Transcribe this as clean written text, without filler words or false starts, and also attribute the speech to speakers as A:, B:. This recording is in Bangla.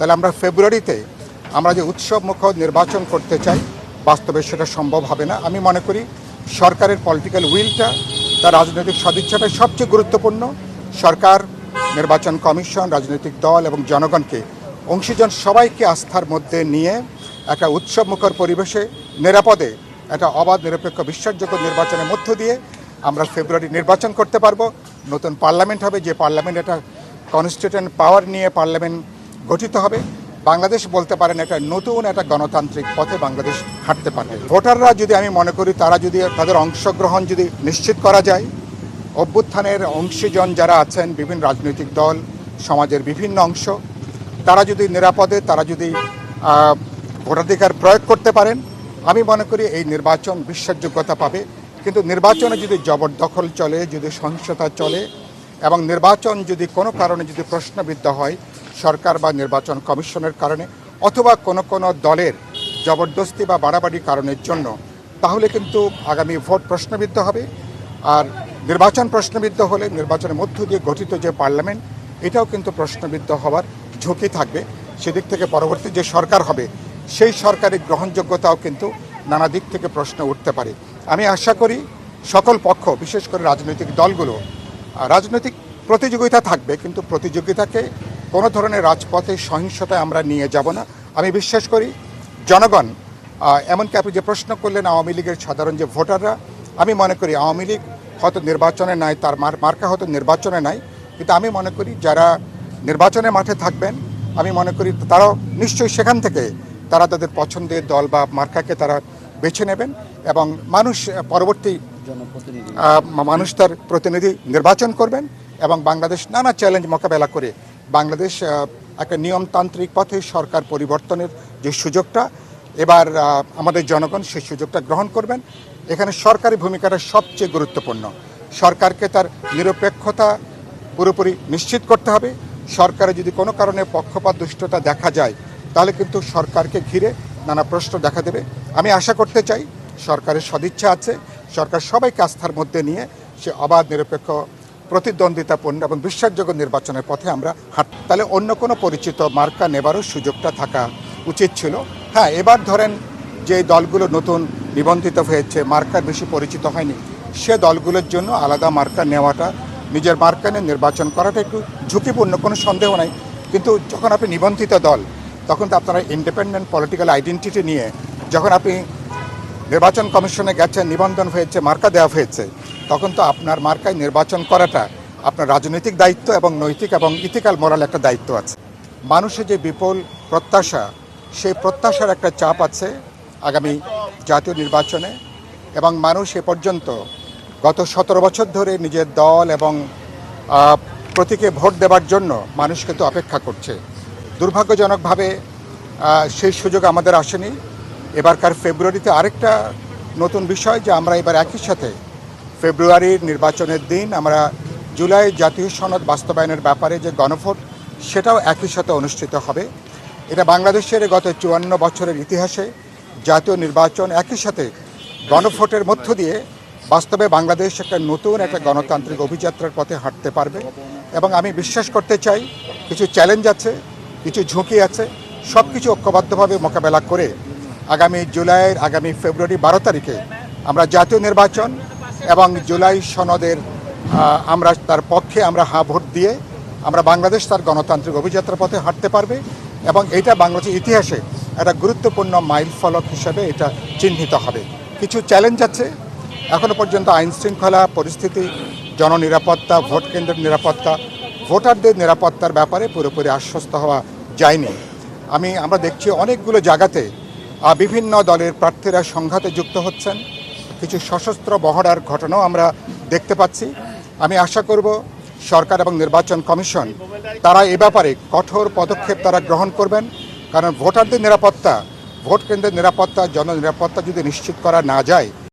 A: তাহলে আমরা ফেব্রুয়ারিতে আমরা যে উৎসবমুখর নির্বাচন করতে চাই, বাস্তবে সেটা সম্ভব হবে না। আমি মনে করি সরকারের পলিটিক্যাল উইলটা, তার রাজনৈতিক সদিচ্ছাটা সবচেয়ে গুরুত্বপূর্ণ। সরকার, নির্বাচন কমিশন, রাজনৈতিক দল এবং জনগণকে, অংশীজন সবাইকে আস্থার মধ্যে নিয়ে একটা উৎসবমুখর পরিবেশে নিরাপদে একটা অবাধ, নিরপেক্ষ, বিশ্বাসযোগ্য নির্বাচনের মধ্য দিয়ে আমরা ফেব্রুয়ারি নির্বাচন করতে পারবো। নতুন পার্লামেন্ট হবে, যে পার্লামেন্ট একটা কনস্টিটিউয়েন্ট পাওয়ার নিয়ে পার্লামেন্ট গঠিত হবে। বাংলাদেশ বলতে পারেন একটা নতুন একটা গণতান্ত্রিক পথে বাংলাদেশ হাঁটতে পারবে। ভোটাররা যদি, আমি মনে করি তারা যদি তাদের অংশগ্রহণ যদি নিশ্চিত করা যায়, অভ্যুত্থানের অংশীজন যারা আছেন, বিভিন্ন রাজনৈতিক দল, সমাজের বিভিন্ন অংশ, তারা যদি নিরাপদে, তারা যদি ভোটাধিকার প্রয়োগ করতে পারেন, আমি মনে করি এই নির্বাচন বিশ্বাসযোগ্যতা পাবে। কিন্তু নির্বাচনে যদি জবরদখল চলে, যদি সহিংসতা চলে এবং নির্বাচন যদি কোনো কারণে যদি প্রশ্নবিদ্ধ হয়, সরকার বা নির্বাচন কমিশনের কারণে অথবা কোনো দলের জবরদস্তি বা বাড়াবাড়ি কারণের জন্য, তাহলে কিন্তু আগামী ভোট প্রশ্নবিদ্ধ হবে। আর নির্বাচন প্রশ্নবিদ্ধ হলে নির্বাচনের মধ্য দিয়ে গঠিত যে পার্লামেন্ট, এটাও কিন্তু প্রশ্নবিদ্ধ হওয়ার ঝুঁকি থাকবে। সেদিক থেকে পরবর্তী যে সরকার হবে, সেই সরকারের গ্রহণযোগ্যতাও কিন্তু নানা দিক থেকে প্রশ্ন উঠতে পারে। আমি আশা করি সকল পক্ষ, বিশেষ করে রাজনৈতিক দলগুলো, রাজনৈতিক প্রতিযোগিতা থাকবে, কিন্তু প্রতিযোগিতাকে কোনো ধরনের রাজপথে সহিংসতায় আমরা নিয়ে যাব না। আমি বিশ্বাস করি জনগণ, এমনকি আপনি যে প্রশ্ন করলেন আওয়ামী লীগের সাধারণ যে ভোটাররা, আমি মনে করি আওয়ামী লীগ হয়তো নির্বাচনে নাই, তার মার্কা হয়তো নির্বাচনে নাই, কিন্তু আমি মনে করি যারা নির্বাচনের মাঠে থাকবেন, আমি মনে করি তারাও নিশ্চয়ই সেখান থেকে তারা তাদের পছন্দের দল বা মার্কাকে তারা বেছে নেবেন এবং মানুষ পরবর্তী মানুষ তার প্রতিনিধি নির্বাচন করবেন এবং বাংলাদেশ নানা চ্যালেঞ্জ মোকাবেলা করে বাংলাদেশ একটা নিয়মতান্ত্রিক পথে সরকার পরিবর্তনের যে সুযোগটা, এবার আমাদের জনগণ সেই সুযোগটা গ্রহণ করবেন। এখানে সরকারি ভূমিকাটা সবচেয়ে গুরুত্বপূর্ণ। সরকারকে তার নিরপেক্ষতা পুরোপুরি নিশ্চিত করতে হবে। সরকারে যদি কোনো কারণে পক্ষপাত দুষ্টতা দেখা যায়, তাহলে কিন্তু সরকারকে ঘিরে নানা প্রশ্ন দেখা দেবে। আমি আশা করতে চাই সরকারের সদিচ্ছা আছে, সরকার সবাইকে আস্থার মধ্যে নিয়ে সে অবাধ, নিরপেক্ষ, প্রতিদ্বন্দ্বিতাপূর্ণ এবং বিশ্বাসযোগ্য নির্বাচনের পথে আমরা তাহলে অন্য কোনো পরিচিত মার্কা নেবারও সুযোগটা থাকা উচিত ছিল। হ্যাঁ, এবার ধরেন যে দলগুলো নতুন নিবন্ধিত হয়েছে, মার্কার বেশি পরিচিত হয়নি, সে দলগুলোর জন্য আলাদা মার্কা নেওয়াটা, নিজের মার্কা নিয়ে নির্বাচন করাটা একটু ঝুঁকিপূর্ণ, কোনো সন্দেহ নাই। কিন্তু যখন আপনি নিবন্ধিত দল, তখন তো আপনারা ইন্ডিপেন্ডেন্ট পলিটিক্যাল আইডেন্টিটি নিয়ে যখন আপনি নির্বাচন কমিশনে গেছেন, নিবন্ধন হয়েছে, মার্কা দেওয়া হয়েছে, তখন তো আপনার মার্কায় নির্বাচন করাটা আপনার রাজনৈতিক দায়িত্ব এবং নৈতিক এবং ইথিক্যাল মোরাল একটা দায়িত্ব আছে। মানুষের যে বিপুল প্রত্যাশা, সেই প্রত্যাশার একটা চাপ আছে আগামী জাতীয় নির্বাচনে এবং মানুষ এ পর্যন্ত গত 17 বছর ধরে নিজের দল এবং প্রতীকে ভোট দেওয়ার জন্য মানুষ কিন্তু অপেক্ষা করছে। দুর্ভাগ্যজনকভাবে সেই সুযোগ আমাদের আসেনি। এবারকার ফেব্রুয়ারিতে আরেকটা নতুন বিষয় যে আমরা এবার একই সাথে ফেব্রুয়ারির নির্বাচনের দিন আমরা জুলাই জাতীয় সনদ বাস্তবায়নের ব্যাপারে যে গণভোট, সেটাও একই সাথে অনুষ্ঠিত হবে। এটা বাংলাদেশের গত 54 বছরের ইতিহাসে জাতীয় নির্বাচন একই সাথে গণভোটের মধ্য দিয়ে বাস্তবে বাংলাদেশ একটা নতুন একটা গণতান্ত্রিক অভিযাত্রার পথে হাঁটতে পারবে। এবং আমি বিশ্বাস করতে চাই কিছু চ্যালেঞ্জ আছে, কিছু ঝুঁকি আছে, সব কিছু ঐক্যবদ্ধভাবে মোকাবেলা করে আগামী ফেব্রুয়ারি 12 তারিখে আমরা জাতীয় নির্বাচন এবং জুলাই সনদের আমরা তার পক্ষে আমরা হ্যাঁ ভোট দিয়ে আমরা বাংলাদেশ তার গণতান্ত্রিক অভিযাত্রার পথে হাঁটতে পারবে এবং এটা বাংলাদেশের ইতিহাসে একটা গুরুত্বপূর্ণ মাইল ফলক হিসাবে এটা চিহ্নিত হবে। কিছু চ্যালেঞ্জ আছে এখনও পর্যন্ত, আইন শৃঙ্খলা পরিস্থিতি, জননিরাপত্তা, ভোট কেন্দ্রের নিরাপত্তা, ভোটারদের নিরাপত্তার ব্যাপারে পুরোপুরি আশ্বস্ত হওয়া যায়নি। আমরা দেখছি অনেকগুলো জায়গাতে বিভিন্ন দলের প্রার্থীরা সংঘাতে যুক্ত হচ্ছেন, কিছু সশস্ত্র মহড়ার ঘটনাও আমরা দেখতে পাচ্ছি। আমি আশা করব সরকার এবং নির্বাচন কমিশন তারা এ ব্যাপারে কঠোর পদক্ষেপ তারা গ্রহণ করবেন, কারণ ভোটারদের নিরাপত্তা, ভোট কেন্দ্রের নিরাপত্তা, জননিরাপত্তা যদি নিশ্চিত করা না যায়,